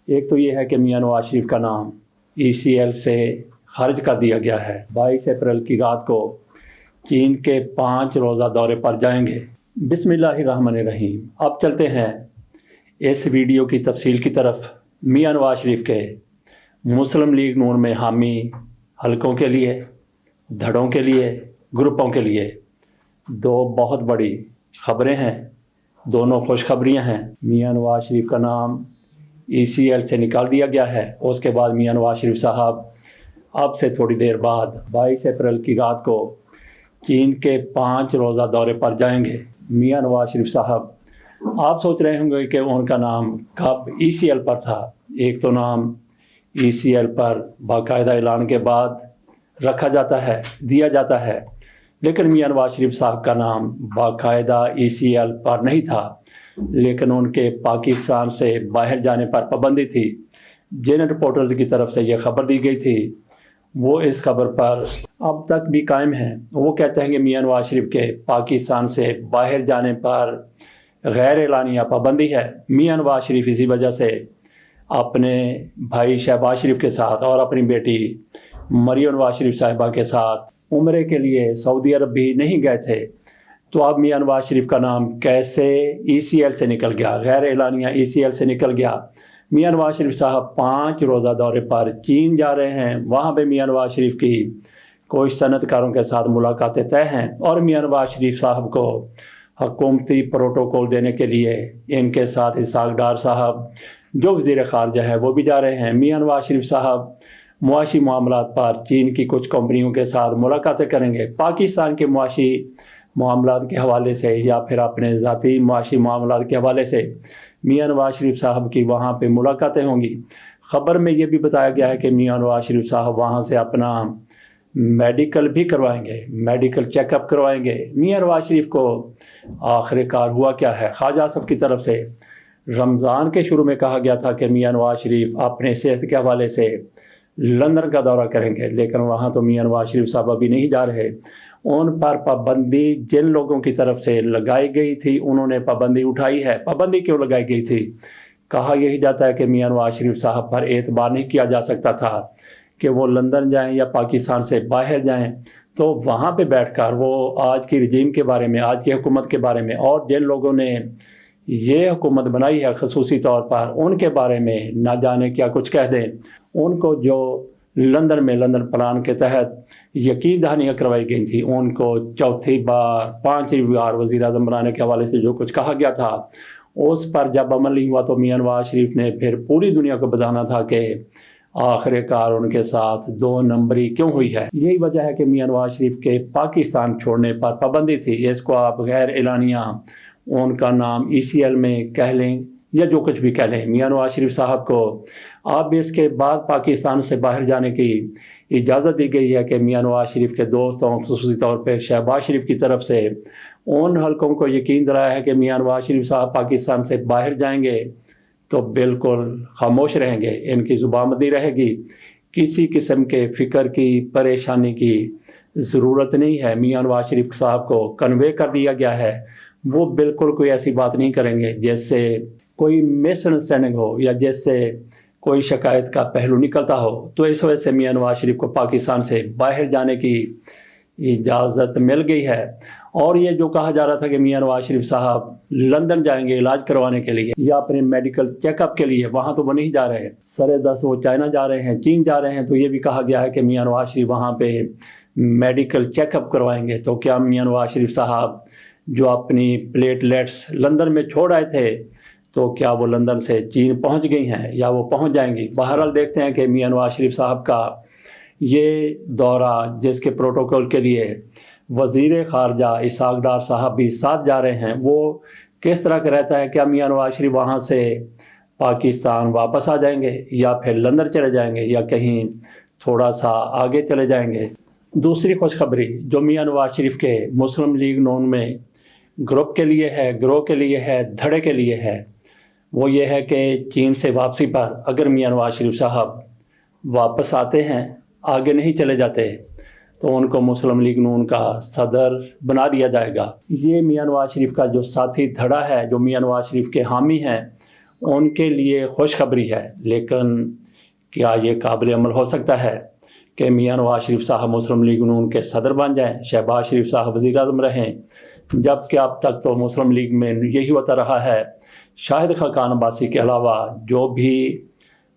ایک تو یہ ہے کہ میاں نواز شریف کا نام ECL سے خارج کر دیا گیا ہے۔ 22 اپریل کی رات کو چین کے 5 روزہ دورے پر جائیں گے۔ بسم اللہ الرحمن الرحیم۔ اب چلتے ہیں اس ویڈیو کی تفصیل کی طرف۔ میاں نواز شریف کے مسلم لیگ نون میں حامی حلقوں کے لیے، دھڑوں کے لیے، گروپوں کے لیے دو بہت بڑی خبریں ہیں، دونوں خوشخبریاں ہیں۔ میاں نواز شریف کا نام ECL سے نکال دیا گیا ہے۔ اس کے بعد میاں نواز شریف صاحب اب سے تھوڑی دیر بعد 22 اپریل کی رات کو چین کے 5 روزہ دورے پر جائیں گے۔ میاں نواز شریف صاحب آپ سوچ رہے ہوں گے کہ ان کا نام کب ECL پر تھا۔ ایک تو نام ECL پر باقاعدہ اعلان کے بعد رکھا جاتا ہے، دیا جاتا ہے، لیکن میاں نواز شریف صاحب کا نام باقاعدہ ECL پر نہیں تھا، لیکن ان کے پاکستان سے باہر جانے پر پابندی تھی۔ جن رپورٹرز کی طرف سے یہ خبر دی گئی تھی وہ اس خبر پر اب تک بھی قائم ہیں۔ وہ کہتے ہیں کہ میاں نواز شریف کے پاکستان سے باہر جانے پر غیر اعلانیہ پابندی ہے۔ میاں نواز شریف اسی وجہ سے اپنے بھائی شہباز شریف کے ساتھ اور اپنی بیٹی مریم نواز شریف صاحبہ کے ساتھ عمرے کے لیے سعودی عرب بھی نہیں گئے تھے۔ تو اب میاں نواز شریف کا نام کیسے ECL سے نکل گیا، غیر اعلانیہ ECL سے نکل گیا؟ میاں نواز شریف صاحب 5 روزہ دورے پر چین جا رہے ہیں۔ وہاں پہ میاں نواز شریف کی کچھ صنعت کاروں کے ساتھ ملاقاتیں طے ہیں، اور میاں نواز شریف صاحب کو حکومتی پروٹوکول دینے کے لیے ان کے ساتھ اسحاق ڈار صاحب جو وزیر خارجہ ہے وہ بھی جا رہے ہیں۔ میاں نواز شریف صاحب معاشی معاملات پر چین کی کچھ کمپنیوں کے ساتھ ملاقاتیں کریں گے۔ پاکستان کے معاشی معاملات کے حوالے سے یا پھر اپنے ذاتی معاشی معاملات کے حوالے سے میاں نواز شریف صاحب کی وہاں پہ ملاقاتیں ہوں گی۔ خبر میں یہ بھی بتایا گیا ہے کہ میاں نواز شریف صاحب وہاں سے اپنا میڈیکل بھی کروائیں گے، میڈیکل چیک اپ کروائیں گے۔ میاں نواز شریف کو آخر کار ہوا کیا ہے؟ خواجہ صاحب کی طرف سے رمضان کے شروع میں کہا گیا تھا کہ میاں نواز شریف اپنے صحت کے حوالے سے لندن کا دورہ کریں گے، لیکن وہاں تو میاں نواز شریف صاحب ابھی نہیں جا رہے۔ ان پر پابندی جن لوگوں کی طرف سے لگائی گئی تھی انہوں نے پابندی اٹھائی ہے۔ پابندی کیوں لگائی گئی تھی؟ کہا یہی جاتا ہے کہ میاں نواز شریف صاحب پر اعتبار نہیں کیا جا سکتا تھا کہ وہ لندن جائیں یا پاکستان سے باہر جائیں، تو وہاں پہ بیٹھ کر وہ آج کی رجیم کے بارے میں، آج کی حکومت کے بارے میں، اور جن لوگوں نے یہ حکومت بنائی ہے خصوصی طور پر ان کے بارے میں نہ جانے کیا کچھ کہہ دیں۔ ان کو جو لندن میں لندن پلان کے تحت یقین دہانیاں کروائی گئی تھیں، ان کو چوتھی بار 5ویں بار وزیر اعظم بنانے کے حوالے سے جو کچھ کہا گیا تھا اس پر جب عمل نہیں ہوا تو میاں نواز شریف نے پھر پوری دنیا کو بتانا تھا کہ آخر کار ان کے ساتھ 2 نمبری کیوں ہوئی ہے۔ یہی وجہ ہے کہ میاں نواز شریف کے پاکستان چھوڑنے پر پابندی تھی۔ اس کو آپ غیر اعلانیہ ان کا نام ECL میں کہہ لیں یا جو کچھ بھی کہہ لیں، میاں نواز شریف صاحب کو اب اس کے بعد پاکستان سے باہر جانے کی اجازت دی گئی ہے کہ میاں نواز شریف کے دوستوں خصوصی طور پہ شہباز شریف کی طرف سے ان حلقوں کو یقین دلایا ہے کہ میاں نواز شریف صاحب پاکستان سے باہر جائیں گے تو بالکل خاموش رہیں گے، ان کی زبان بندی رہے گی، کسی قسم کے فکر کی پریشانی کی ضرورت نہیں ہے۔ میاں نواز شریف صاحب کو کنوے کر دیا گیا ہے، وہ بالکل کوئی ایسی بات نہیں کریں گے جس سے کوئی مس انڈرسٹینڈنگ ہو یا جس سے کوئی شکایت کا پہلو نکلتا ہو۔ تو اس وجہ سے میاں نواز شریف کو پاکستان سے باہر جانے کی اجازت مل گئی ہے۔ اور یہ جو کہا جا رہا تھا کہ میاں نواز شریف صاحب لندن جائیں گے علاج کروانے کے لیے یا اپنے میڈیکل چیک اپ کے لیے، وہاں تو وہ نہیں جا رہے، سرے دست وہ چائنا جا رہے ہیں، چین جا رہے ہیں۔ تو یہ بھی کہا گیا ہے کہ میاں نواز شریف وہاں پہ میڈیکل چیک اپ کروائیں گے۔ تو کیا میاں نواز شریف صاحب جو اپنی پلیٹلیٹس لندن میں چھوڑ آئے تھے تو کیا وہ لندن سے چین پہنچ گئی ہیں یا وہ پہنچ جائیں گی؟ بہرحال دیکھتے ہیں کہ میاں نواز شریف صاحب کا یہ دورہ جس کے پروٹوکول کے لیے وزیر خارجہ اسحاق ڈار صاحب بھی ساتھ جا رہے ہیں، وہ کس طرح کا رہتا ہے؟ کیا میاں نواز شریف وہاں سے پاکستان واپس آ جائیں گے یا پھر لندن چلے جائیں گے یا کہیں تھوڑا سا آگے چلے جائیں گے؟ دوسری خوشخبری جو میاں نواز شریف کے مسلم لیگ نون میں گروپ کے لیے ہے، گروہ کے لیے ہے، دھڑے کے لیے ہے، وہ یہ ہے کہ چین سے واپسی پر اگر میاں نواز شریف صاحب واپس آتے ہیں، آگے نہیں چلے جاتے، تو ان کو مسلم لیگ نون کا صدر بنا دیا جائے گا۔ یہ میاں نواز شریف کا جو ساتھی دھڑا ہے، جو میاں نواز شریف کے حامی ہیں، ان کے لیے خوشخبری ہے، لیکن کیا یہ قابل عمل ہو سکتا ہے کہ میاں نواز شریف صاحب مسلم لیگ نون کے صدر بن جائیں، شہباز شریف صاحب وزیر اعظم رہیں، جبکہ اب تک تو مسلم لیگ میں یہی ہوتا رہا ہے۔ شاہد خاقان عباسی کے علاوہ جو بھی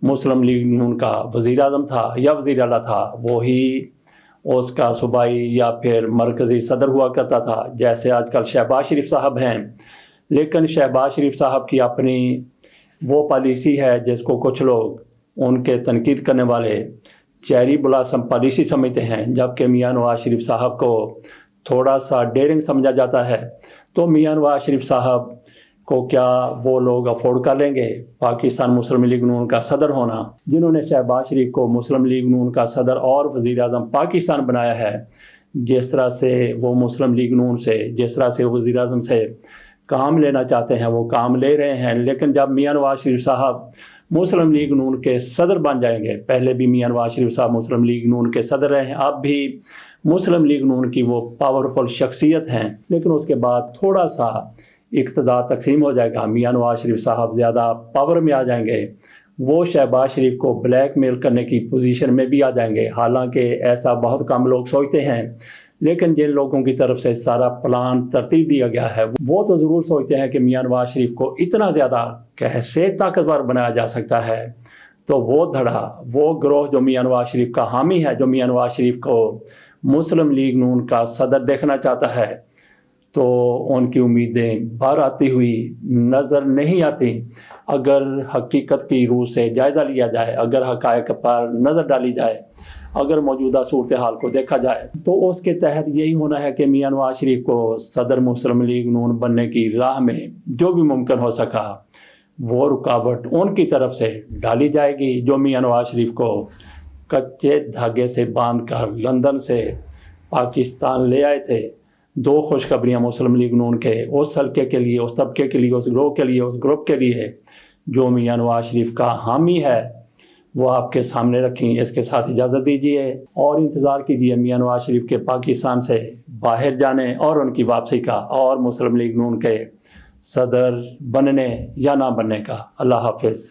مسلم لیگ نون کا وزیر اعظم تھا یا وزیر اعلیٰ تھا، وہی اس کا صوبائی یا پھر مرکزی صدر ہوا کرتا تھا، جیسے آج کل شہباز شریف صاحب ہیں۔ لیکن شہباز شریف صاحب کی اپنی وہ پالیسی ہے جس کو کچھ لوگ ان کے تنقید کرنے والے چیری بلاسم پالیسی سمجھتے ہیں، جبکہ میاں نواز شریف صاحب کو تھوڑا سا ڈیرنگ سمجھا جاتا ہے۔ تو میاں نواز شریف صاحب کو کیا وہ لوگ افورڈ کر لیں گے پاکستان مسلم لیگ نون کا صدر ہونا، جنہوں نے شہباز شریف کو مسلم لیگ نون کا صدر اور وزیر اعظم پاکستان بنایا ہے؟ جس طرح سے وہ مسلم لیگ نون سے، جس طرح سے وزیر اعظم سے کام لینا چاہتے ہیں وہ کام لے رہے ہیں، لیکن جب میاں نواز شریف صاحب مسلم لیگ نون کے صدر بن جائیں گے، پہلے بھی میاں نواز شریف صاحب مسلم لیگ نون کے صدر رہے ہیں، اب بھی مسلم لیگ نون کی وہ پاورفل شخصیت ہیں، لیکن اس کے بعد تھوڑا سا اقتدار تقسیم ہو جائے گا، میاں نواز شریف صاحب زیادہ پاور میں آ جائیں گے، وہ شہباز شریف کو بلیک میل کرنے کی پوزیشن میں بھی آ جائیں گے۔ حالانکہ ایسا بہت کم لوگ سوچتے ہیں، لیکن جن لوگوں کی طرف سے سارا پلان ترتیب دیا گیا ہے وہ تو ضرور سوچتے ہیں کہ میاں نواز شریف کو اتنا زیادہ کیسے طاقتور بنایا جا سکتا ہے۔ تو وہ دھڑا، وہ گروہ جو میاں نواز شریف کا حامی ہے، جو میاں نواز شریف کو مسلم لیگ نون کا صدر دیکھنا چاہتا ہے، تو ان کی امیدیں باہر آتی ہوئی نظر نہیں آتی۔ اگر حقیقت کی روح سے جائزہ لیا جائے، اگر حقائق پر نظر ڈالی جائے، اگر موجودہ صورتحال کو دیکھا جائے، تو اس کے تحت یہی ہونا ہے کہ میاں نواز شریف کو صدر مسلم لیگ نون بننے کی راہ میں جو بھی ممکن ہو سکا وہ رکاوٹ ان کی طرف سے ڈالی جائے گی، جو میاں نواز شریف کو کچے دھاگے سے باندھ کر لندن سے پاکستان لے آئے تھے۔ دو خوشخبریاں مسلم لیگ نون کے اس حلقے کے لیے، اس طبقے کے لیے، اس گروہ کے لیے، اس گروپ کے لیے جو میاں نواز شریف کا حامی ہے، وہ آپ کے سامنے رکھیں۔ اس کے ساتھ اجازت دیجیے اور انتظار کیجیے میاں نواز شریف کے پاکستان سے باہر جانے اور ان کی واپسی کا، اور مسلم لیگ نون کے صدر بننے یا نہ بننے کا۔ اللہ حافظ۔